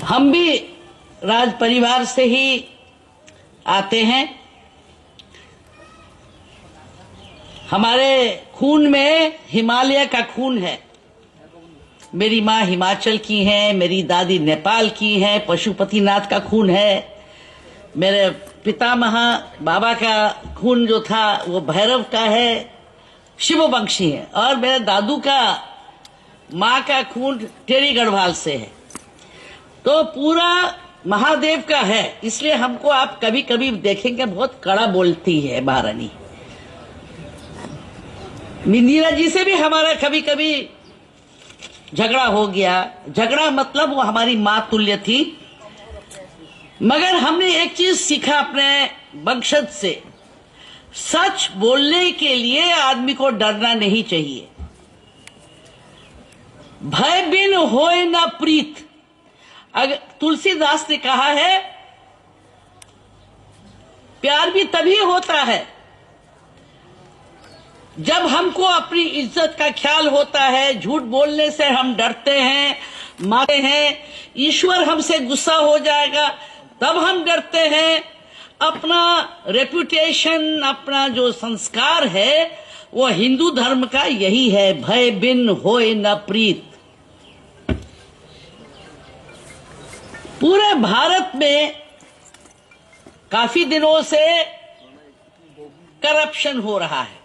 हम भी राज परिवार से ही आते हैं। हमारे खून में हिमालय का खून है। मेरी माँ हिमाचल की है, मेरी दादी नेपाल की है, पशुपतिनाथ का खून है। मेरे पितामह बाबा का खून जो था वो भैरव का है, शिववंशी है। और मेरे दादू का माँ का खून टेरी गढ़वाल से है। तो पूरा महादेव का है। इसलिए हमको आप कभी कभी देखेंगे बहुत कड़ा बोलती है महारानी। इंदिरा जी से भी हमारा कभी कभी झगड़ा हो गया। झगड़ा मतलब वो हमारी माँ तुल्य थी। मगर हमने एक चीज सीखा अपने वंशज से, सच बोलने के लिए आदमी को डरना नहीं चाहिए। भय बिन होए न प्रीत। अगर तुलसीदास ने कहा है प्यार भी तभी होता है जब हमको अपनी इज्जत का ख्याल होता है। झूठ बोलने से हम डरते हैं, मारते हैं। ईश्वर हमसे गुस्सा हो जाएगा तब हम डरते हैं। अपना रेपुटेशन, अपना जो संस्कार है वो हिंदू धर्म का यही है, भय बिन होए न प्रीत। पूरे भारत में काफी दिनों से करप्शन हो रहा है।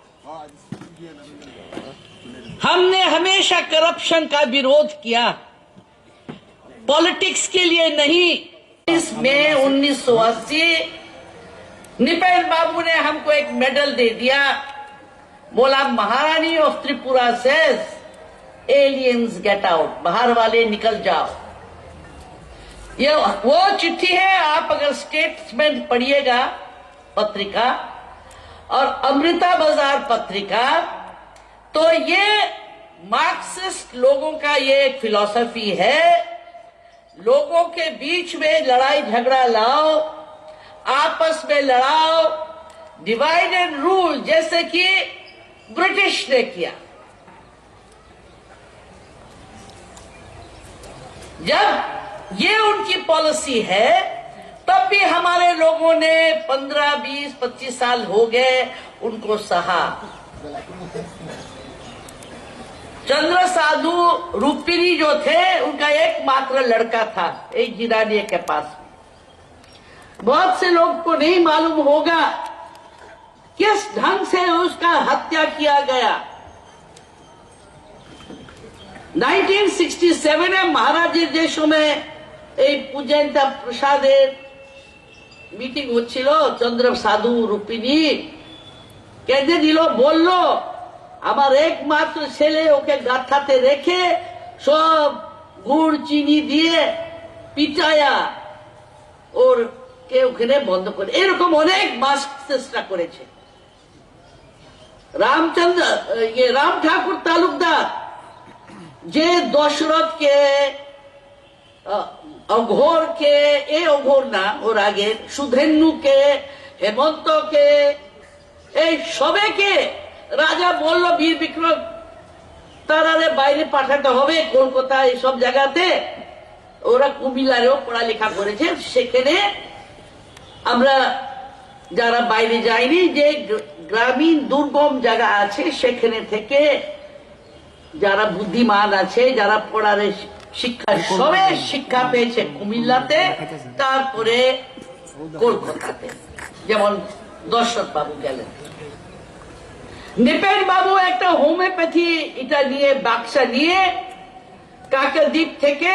हमने हमेशा करप्शन का विरोध किया, पॉलिटिक्स के लिए नहीं। इस मई 1980 निपेन बाबू ने हमको एक मेडल दे दिया। बोला महारानी of Tripura says aliens get out, बाहर वाले निकल जाओ। ये वो चिट्ठी है। आप अगर स्टेट्समैन पढ़िएगा पत्रिका और अमृता बाजार पत्रिका, तो ये मार्क्सिस्ट लोगों का ये एक फिलॉसफी है। लोगों के बीच में लड़ाई झगड़ा लाओ, आपस में लड़ाओ, डिवाइड एंड रूल, जैसे कि ब्रिटिश ने किया। जब ये उनकी पॉलिसी है तब भी हमारे लोगों ने 15, 20, 25 साल हो गए उनको सहा। चंद्र साधु रूपिणी जो थे उनका एकमात्र लड़का था एक जिरानिया के पास। बहुत से लोग को नहीं मालूम होगा किस ढंग से उसका हत्या किया गया। 1967 में महाराजेर जे समय এই পূজনটা প্রসাদের মিটিং হচ্ছিল, চন্দ্র সাধু রূপিণী কেঁদে দিল, বলল আমার একমাত্র ছেলে ওকে গাথাতে রেখে সব গুড় চিনি দিয়ে পিটায়া ওর কে ওখানে বন্ধ করে। এরকম অনেক মাস চেষ্টা করেছে। রাম ঠাকুর তালুকদার যে দশরথকে, অঘোরকে, এই অঘোর না ওর আগে সুধেন্নুকে, হেমন্তকে, এই সবেকে রাজা বলল বীর বিক্রম তারারে বাইরে পাঠাতে হবে, কলকাতা এইসব জায়গাতে। ওরা কুমিল্লারেও পড়ালেখা করেছে। সেখানে আমরা যারা বাইরে যাইনি, যে গ্রামীণ দুর্গম জায়গা আছে সেখানে থেকে যারা বুদ্ধিমান আছে, যারা পড়ার শিক্ষা সবে শিক্ষা পেয়েছে কুমিল্লাতে, তারপরে কলকাতাতে, যেমন দশরথ বাবু গেলেন। নিপেন বাবু একটা হোমিওপ্যাথি এটা নিয়ে বাক্সা নিয়ে কাকদ্বীপ থেকে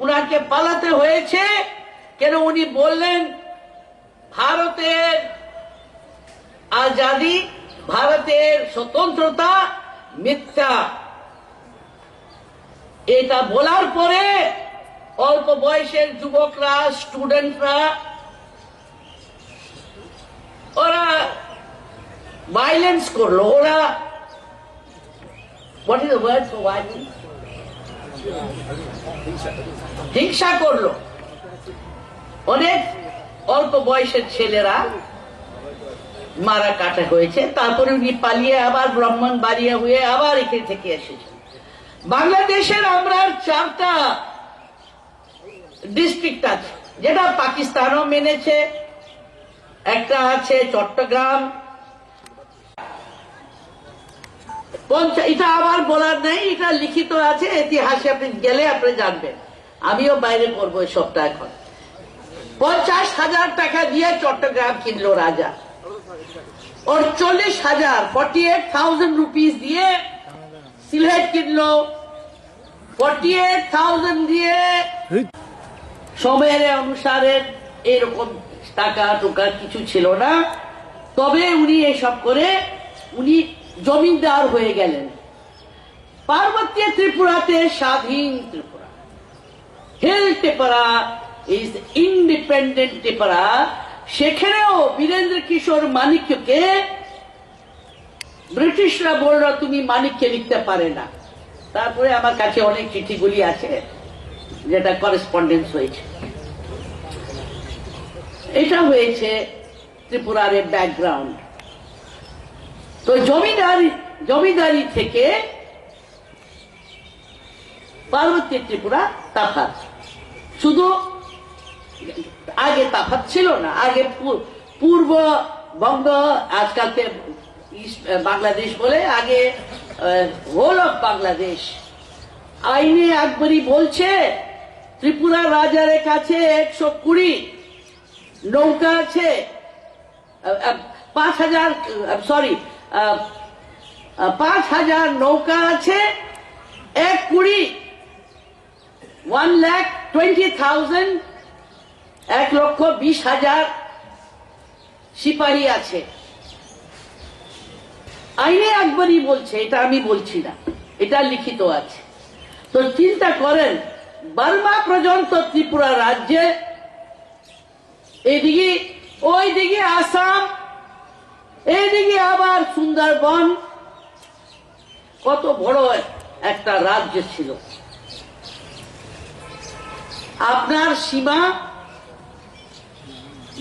উনাকে পালাতে হয়েছে। কেন উনি বললেন ভারতের আজাদি, ভারতের স্বতন্ত্রতা মিথ্যা। এটা বলার পরে অল্প বয়সের যুবকরা, স্টুডেন্টরা, ওরা ভাইলেন্স করলো। ওরা what is the word for violence? হিংসা করলো। অনেক অল্প বয়সের ছেলেরা মারা কাটা হয়েছে। তারপরে উনি পালিয়ে আবার ব্রাহ্মণবাড়িয়া হয়ে আবার এখানে থেকে এসেছেন। বাংলাদেশের আমরা 4টা ডিস্ট্রিক্ট আছে, যেটা পাকিস্তানও মেনেছে। একটা আছে চট্টগ্রাম। এটা আবার বলার নেই, এটা লিখিত আছে ইতিহাসে, আপনি গেলে আপনি জানবেন। আমিও বাইরে করবো সবটা। এখন 50,000 টাকা দিয়ে চট্টগ্রাম কিনলো রাজা, और 40,000 48,000 रुपीज দিয়ে সিলেট কিনলো, 48,000 দিয়ে। সময়ের অনুসারে এরকম টাকা টোকা কিছু ছিল না, তবে উনি এসব করে উনি জমিদার হয়ে গেলেন। পার্বত্য ত্রিপুরাতে স্বাধীন Tripura, hill Tripura is independent Tripura. সেখানেও বীরেন্দ্র কিশোর মানিক্যকে ব্রিটিশরা বলল তুমি মানিক্যে লিখতে পারে না। তারপরে আমার কাছে অনেক চিঠিগুলি আছে যেটা করেসপন্ডেন্স হয়েছে। এটা হয়েছে ত্রিপুরার ব্যাকগ্রাউন্ড। তো জমিদারি থেকে পার্বত্য ত্রিপুরা তফাৎ, শুধু আগে তফাৎ ছিল না। আগে পূর্ববঙ্গ, আজকালকে বাংলাদেশ বলে, আগে হোল অফ বাংলাদেশ। আইনে আকবরী বলছে ত্রিপুরা রাজার কাছে 120 নৌকা আছে, 5,000 নৌকা আছে, 1,20,000 1,20,000 সিপাহী আছে। আইনে আকবরী বলছে, এটা আমি বলছি না, এটা লিখিত আছে। তো চিন্তা করেন, বার্মা পর্যন্ত ত্রিপুরা রাজ্যে, এইদিকে ওইদিকে আসাম, এইদিকে আবার সুন্দরবন, কত বড় একটা রাজ্য ছিল। আপনার সীমা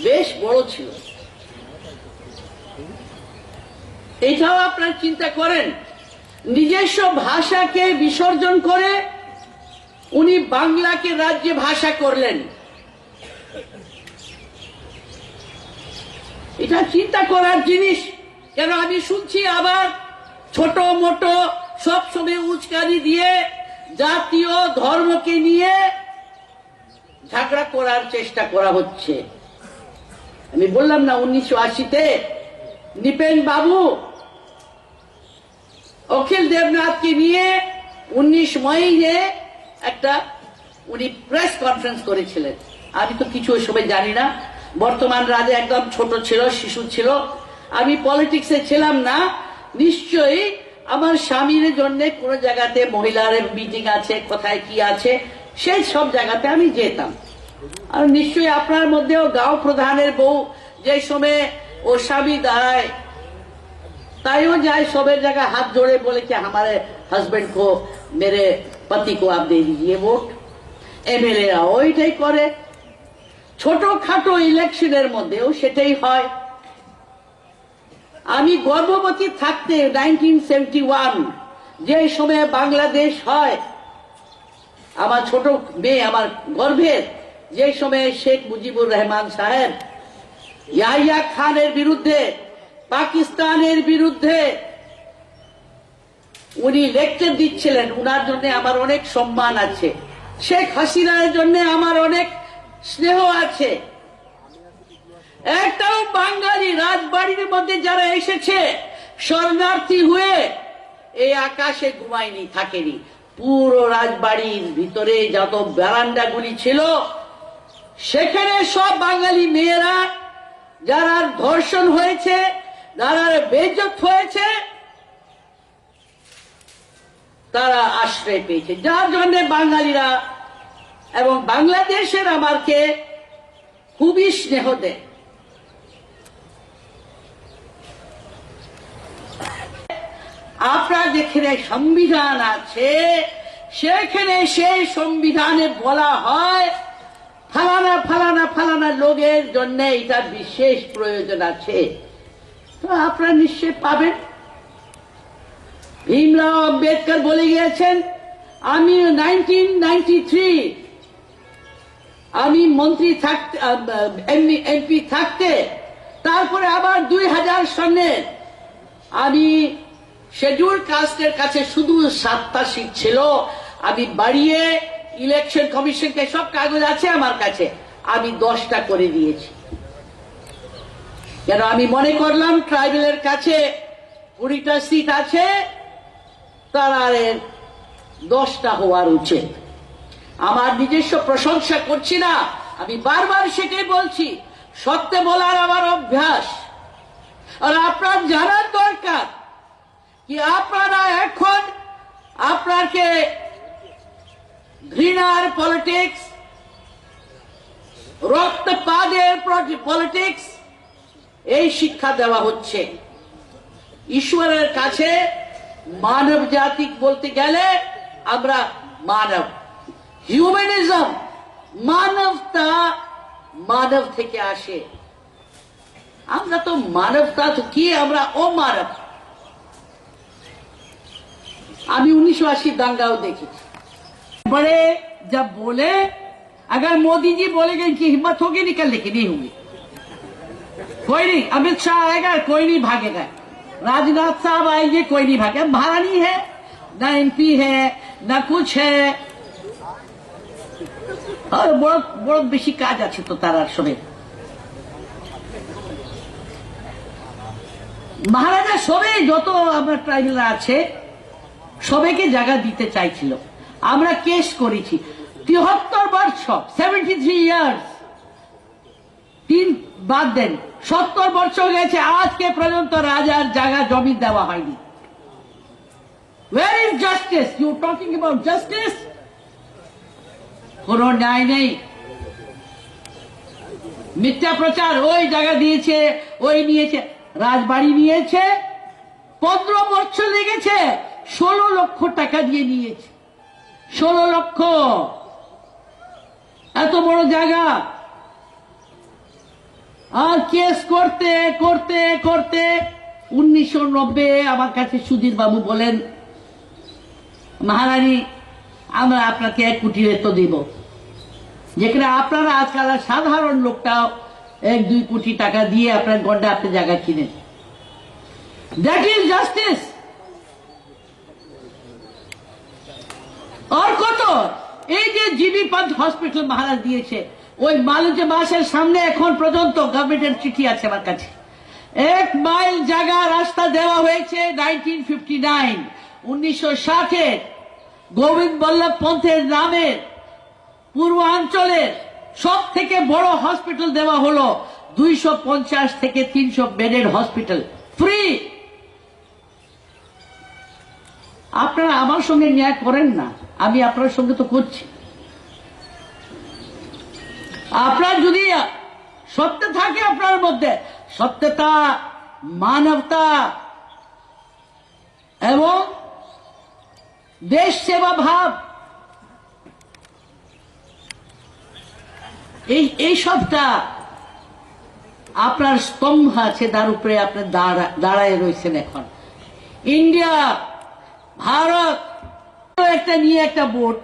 বেশ বড় ছিল। এটাও আপনার চিন্তা করেন, নিজস্ব ভাষাকে বিসর্জন করে উনি বাংলাকে রাজ্য ভাষা করলেন। এটা চিন্তা করার জিনিস। কেন আমি শুনছি আবার ছোট মোটো সবসময় উস্কানি দিয়ে জাতীয় ধর্মকে নিয়ে ঝগড়া করার চেষ্টা করা হচ্ছে। আমি বললাম না 1980-তে নিপেন বাবু অখিল দেবনাথকে নিয়ে 19 মে একটা উনি প্রেস কনফারেন্স করেছিলেন। আমি তো কিছু ওই সময় জানি না, বর্তমান রাজা একদম ছোট ছিল, শিশু ছিল। আমি পলিটিক্সে ছিলাম না। নিশ্চয়ই আমার স্বামীর জন্য কোন জায়গাতে মহিলার মিটিং আছে, কোথায় কি আছে, সেই সব জায়গাতে আমি যেতাম। আর নিশ্চয়ই আপনার মধ্যেও গাঁও প্রধানের বউ যে সময় ও স্বামী দাঁড়ায়, তাইও যায় সবের জায়গায় হাত जोड़े बोले कि हमारे हस्बैंड को, मेरे पति को आप दे दीजिए वोट। एमएलए ওইটাই করে। ছোটখাটো ইলেকশনের মধ্যেও সেটাই হয়। আমি গর্ভবতী থাকতে 1971 যে সময় বাংলাদেশ হয়, আমার ছোট মেয়ে আমার গর্ভের, যে সময় শেখ মুজিবুর রহমান সাহেব ইয়াহিয়া খানের বিরুদ্ধে, পাকিস্তানের বিরুদ্ধে উনি লেকচার দিচ্ছিলেন, উনার জন্য আমার অনেক সম্মান আছে। শেখ হাসিনার জন্য আমার অনেক স্নেহ আছে। একটাও বাঙালি রাজবাড়ির মধ্যে যারা এসেছে শরণার্থী হয়ে এই আকাশে ঘুমায়নি, থাকেনি। পুরো রাজবাড়ির ভিতরে যত বারান্দাগুলি ছিল সেখানে সব বাঙালি মেয়েরা যারা ধর্ষণ হয়েছে, যারা বেইজ্জত হয়েছে, তারা আশ্রয় পেয়েছে। যার জন্য বাঙালিরা এবং বাংলাদেশের আমাকে খুবই স্নেহ দেয়। আপনার যেখানে সংবিধান আছে সেখানে সেই সংবিধানে বলা হয় ফালানা ফালানা ফালানা লোকের জন্য এটা বিশেষ প্রয়োজন আছে। তো আপনারা নিশ্চয় পাবেন। ভীমরাও আম্বেদকর বলে গিয়েছেন, আমি 1993 আমি মন্ত্রী থাকতে এমপি থাকতে তারপরে আবার 2000 সনে আমি শিডিউল কাস্টের কাছে শুধু 7টা সিট ছিল, আমি বাড়িয়ে ইলেকশন কমিশনকে সব কাগজ আছে আমার কাছে, আমি 10টা করে দিয়েছি। কেন আমি মনে করলাম ট্রাইবেলের কাছে 20টা সিট আছে, তার আর 10টা হওয়ার উচিত। আমার নিজস্ব প্রশংসা করছি না, আমি বারবার সেটাই বলছি, সত্যি বলার আমার অভ্যাস। আর আপনার জানার দরকার কি আপনারা এখন আপনাকে ঘৃণার পলিটিক্স, রক্তপাতের পলিটিক্স এই শিক্ষা দেওয়া হচ্ছে। ঈশ্বরের কাছে মানব জাতি বলতে গেলে আমরা মানব, হিউম্যানিজম, মানবতা মানব থেকে আসে। আমরা তো মানবতা তো কি, আমরা অমানব। আমি 1980 दंगाओ देखी। बड़े जब बोले अगर मोदी जी बोलेंगे इनकी हिम्मत होगी निकलने की, नहीं होगी। कोई नहीं, अमित शाह आएगा कोई नहीं भागेगा, राजनाथ साहब आएंगे कोई नहीं भागेगा। महारानी है ना, एमपी है ना कुछ है, और बड़ बड़ बेशी काज आछे तो तार सबे महाराजा सबे যত আমরা ট্রাইবেলরা আছে সবাইকে জায়গা দিতে চাইছিল। আমরা কেস করেছি 73 বছর, 73 ইয়ার্স, 3 বাদ দেন 70 বছর গেছে, আজকে পর্যন্ত রাজার জায়গা জমি দেওয়া হয়নি। Where is justice? You talking about justice? কোনো ন্যায় নেই, মিথ্যা প্রচার। ওই জায়গা দিয়েছে, ওই নিয়েছে, রাজবাড়ি নিয়েছে, 15 বছর লেগেছে, 16 লক্ষ টাকা দিয়ে নিয়েছে, 16 লক্ষ। এত বড় জায়গা। আর কেস করতে করতে করতে 1990 আমার কাছে সুধীর বাবু বলেন, মহারানী আমরা আপনাকে 1 কোটি রেত দিব, যেখানে আপনারা আজকাল সাধারণ লোকটাও 1-2 কোটি টাকা দিয়ে আপনার গন্ডা আপনি জায়গা কিনেন। That is justice. আর কত, এই যে জিবি পান্থ হসপিটাল মহারাজ দিয়েছে, ওই মালুজে মাসের সামনে এখন পর্যন্ত গভর্নমেন্টের চিঠি আছে আমার কাছে, 1 মাইল জায়গা রাস্তা দেওয়া হয়েছে 1959, 1960-এর গোবিন্দ বল্লভ পন্থের নামের পূর্বাঞ্চলের সব থেকে বড় হসপিটাল দেওয়া হলো, 250 থেকে 300 বেডের হসপিটাল, ফ্রি। আপনারা আমার সঙ্গে ন্যায় করেন না, আমি আপনার সঙ্গে তো করছি। আপনার যদি সত্য থাকে আপনার মধ্যে, সত্যতা, মানবতা এবং দেশ সেবা ভাব, এই সবটা আপনার স্তম্ভ আছে, তার উপরে আপনি দাঁড়ায় রয়েছেন। এখন ইন্ডিয়া, ভারত একটা নিয়ে একটা বোট,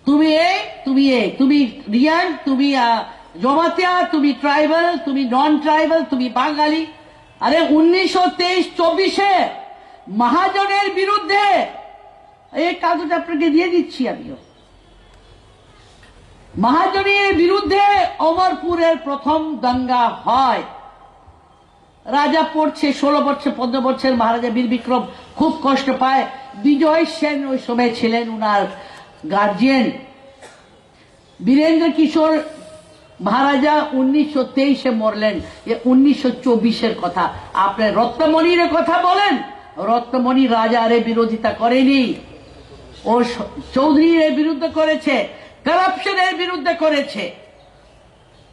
তুমি তুমি রিয়ান, তুমি জমাতিয়া, তুমি ট্রাইবাল, তুমি নন ট্রাইবাল, তুমি বাঙালি। আরে 1923-24-এ মহাজনের বিরুদ্ধে, এই কাগজ আপনাকে দিয়ে দিচ্ছি আমিও, মহাজনের বিরুদ্ধে অমরপুরের প্রথম দাঙ্গা হয়। রাজা পড়ছে 16 বছর 15 বছর, মহারাজা বীর বিক্রম খুব কষ্ট পায়। বিজয় সেন ওই সময় ছিলেন উনার গার্জিয়ান। বীরেন্দ্র কিশোর মহারাজা 1923-এ মরলেন। 1924-এর কথা। আপনি রত্নমণির কথা বলেন, রত্নমণি রাজার বিরোধিতা করেনি, ও চৌধুরীর বিরুদ্ধে করেছে, কারাপশনের বিরুদ্ধে করেছে,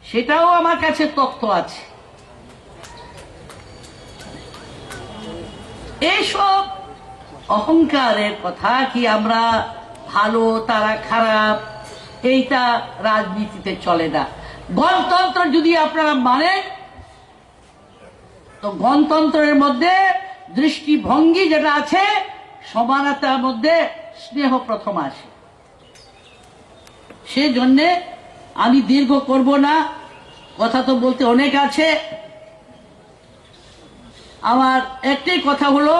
সেটাও আমার কাছে তথ্য আছে। এইসব অহংকারের কথা কি আমরা ভালো তারা খারাপ, এইটা রাজনীতিতে চলে না। গণতন্ত্র যদি আপনারা মানেন, তো গণতন্ত্রের মধ্যে দৃষ্টিভঙ্গি যেটা আছে, সমানতার মধ্যে স্নেহ প্রথম আসে। সেই জন্যে আমি দীর্ঘ করব না, কথা তো বলতে অনেক আছে। আমার একটাই কথা হলো,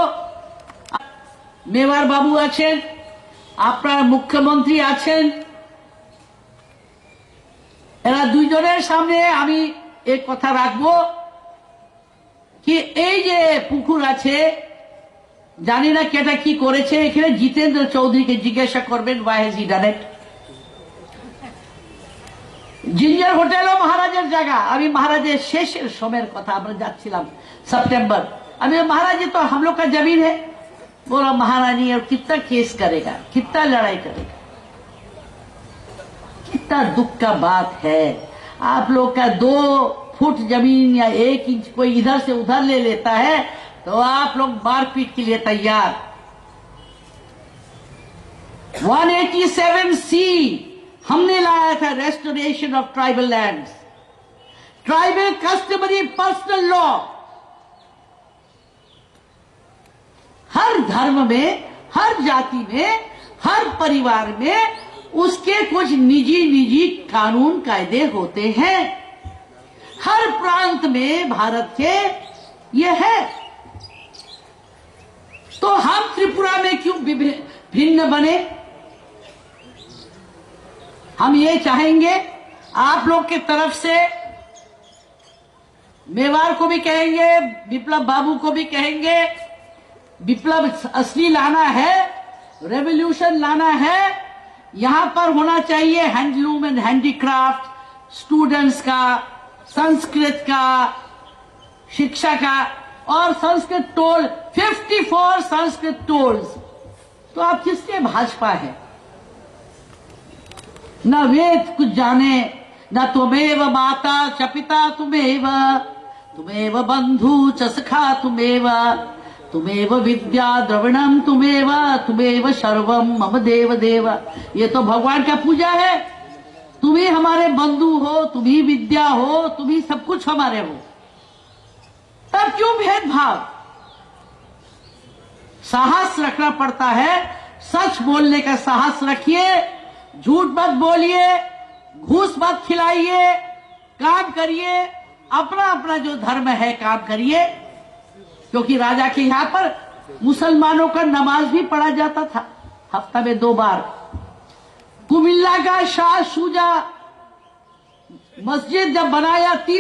মেবার বাবু আছেন, আপনার মুখ্যমন্ত্রী আছেন, এরা দুইজনের সামনে আমি এক কথা রাখবো কি এই যে পুকুর আছে, জানি না কেটা কি করেছে, এখানে জিতেন্দ্র চৌধুরীকে জিজ্ঞাসা করবেন why has he done it। Ginger হোটেলও মহারাজের জায়গা। আমি মহারাজের শেষের সময়ের কথা, আমরা যাচ্ছিলাম सेप्टेम्बर, আমি महाराज ये तो हम लोग का जमीन है। बोला महारानी और कितना केस करेगा, कितना लड़ाई करेगा। कितना दुख का बात है, आप लोग का 2 फुट जमीन या 1 इंच कोई इधर से उधर ले लेता है तो आप लोग मारपीट के लिए तैयार। 187C हमने लाया था, restoration of tribal lands, tribal customary personal law. हर धर्म में, हर जाति में, हर परिवार में उसके कुछ निजी निजी कानून कायदे होते हैं। हर प्रांत में भारत के ये है। तो हम त्रिपुरा में क्यों भिन्न बने? हम ये चाहेंगे, आप लोग की तरफ से मेवाड़ को भी कहेंगे, विप्लव बाबू को भी कहेंगे, विप्लव असली लाना है, रेवोल्यूशन लाना है। यहां पर होना चाहिए हैंडलूम एंड हैंडीक्राफ्ट, स्टूडेंट्स का, संस्कृत का, शिक्षा का, और संस्कृत टोल 54 संस्कृत टोल्स। तो आप किसके भाजपा है? न वेद कुछ जाने, न तुमेव माता च पिता तुमेव, तुमेव बंधु च सखा तुमेव, तुमेव विद्या द्रविणम तुमेव, तुमेव सर्वम मम देव देव। ये तो भगवान का पूजा है। तुम ही हमारे बंधु हो, तुम ही विद्या हो, तुम ही सब कुछ हमारे हो, तब क्यों भेदभाव? साहस रखना पड़ता है, सच बोलने का साहस रखिए, झूठ मत बोलिए, घूस मत खिलाइए, काम करिए, अपना अपना जो धर्म है काम करिए। क्योंकि राजा के यहाँ पर मुसलमानों का नमाज भी पढ़ा जाता था हफ्ता में 2 बार। कुमिल्ला का शाह शुजा मस्जिद जब बनाया 3